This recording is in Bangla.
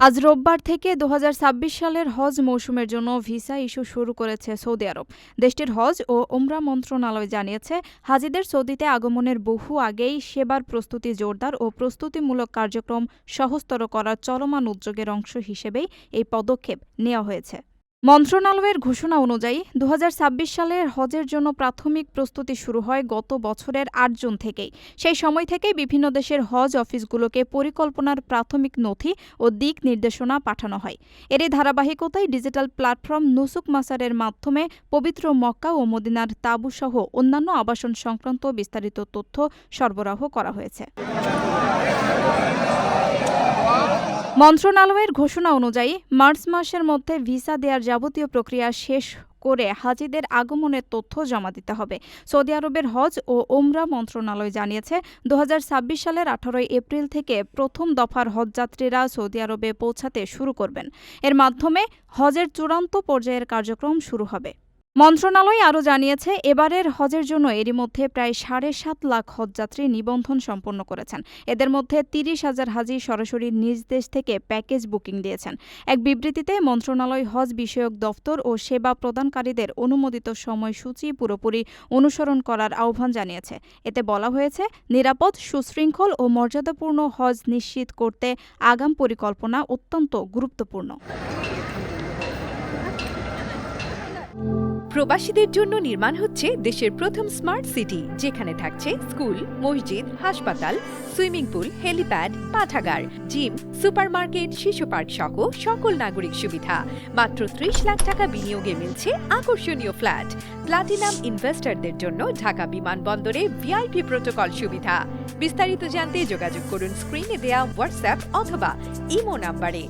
আজ রোববার থেকে ২০২৬ সালের হজ মৌসুমের জন্য ভিসা ইস্যু শুরু করেছে সৌদি আরব। দেশটির হজ ও ওমরা মন্ত্রণালয় জানিয়েছে, হাজিদের সৌদিতে আগমনের বহু আগেই সেবার প্রস্তুতি জোরদার ও প্রস্তুতিমূলক কার্যক্রম সহজতর করার চলমান উদ্যোগের অংশ হিসেবেই এই পদক্ষেপ নেওয়া হয়েছে। মন্ত্রণালয়ের ঘোষণা অনুযায়ী ২০২৬ সালের হজের জন্য প্রাথমিক প্রস্তুতি শুরু হয় গত বছরের ৮ জুন থেকেই। সেই সময় থেকেই বিভিন্ন দেশের হজ অফিসগুলোকে পরিকল্পনার প্রাথমিক নথি ও দিক নির্দেশনা পাঠানো হয়। এরই ধারাবাহিকতায় ডিজিটাল প্ল্যাটফর্ম নুসুক মাসারের মাধ্যমে পবিত্র মক্কা ও মদিনার তাঁবুসহ অন্যান্য আবাসন সংক্রান্ত বিস্তারিত তথ্য সরবরাহ করা হয়েছে। মন্ত্রণালয়ের ঘোষণা অনুযায়ী মার্চ মাসের মধ্যে ভিসা দেওয়ার যাবতীয় প্রক্রিয়া শেষ করে হাজিদের আগমনের তথ্য জমা দিতে হবে। সৌদি আরবের হজ ও ওমরা মন্ত্রণালয় জানিয়েছে, ২০২৬ সালের ১৮ এপ্রিল থেকে প্রথম দফার হজযাত্রীরা সৌদি আরবে পৌঁছাতে শুরু করবেন। এর মাধ্যমে হজের চূড়ান্ত পর্যায়ের কার্যক্রম শুরু হবে। মন্ত্রণালয় আরও জানিয়েছে, এবারের হজের জন্য এরই মধ্যে প্রায় ৭.৫ লাখ হজযাত্রী নিবন্ধন সম্পন্ন করেছেন। এদের মধ্যে ৩০,০০০ হাজি সরাসরি নিজ দেশ থেকে প্যাকেজ বুকিং দিয়েছেন। এক বিবৃতিতে মন্ত্রণালয় হজ বিষয়ক দফতর ও সেবা প্রদানকারীদের অনুমোদিত সময়সূচি পুরোপুরি অনুসরণ করার আহ্বান জানিয়েছে। এতে বলা হয়েছে, নিরাপদ, সুশৃঙ্খল ও মর্যাদাপূর্ণ হজ নিশ্চিত করতে আগাম পরিকল্পনা অত্যন্ত গুরুত্বপূর্ণ। প্রবাসীদের জন্য নির্মাণ হচ্ছে দেশের প্রথম স্মার্ট সিটি, যেখানে থাকছে স্কুল, মসজিদ, হাসপাতাল, সুইমিং পুল, হেলিপ্যাড, পাঠাগার, জিম, সুপারমার্কেট, শিশু পার্ক সহ সকল নাগরিক সুবিধা। মাত্র ৩০ লাখ টাকা বিনিয়োগে মিলছে আকর্ষণীয় ফ্ল্যাট। প্লাটিনাম ইনভেস্টরদের জন্য ঢাকা বিমানবন্দরে ভিআইপি প্রোটোকল সুবিধা। বিস্তারিত জানতে যোগাযোগ করুন স্ক্রিনে দেয়া হোয়াটসঅ্যাপ অথবা ইমো নাম্বারে।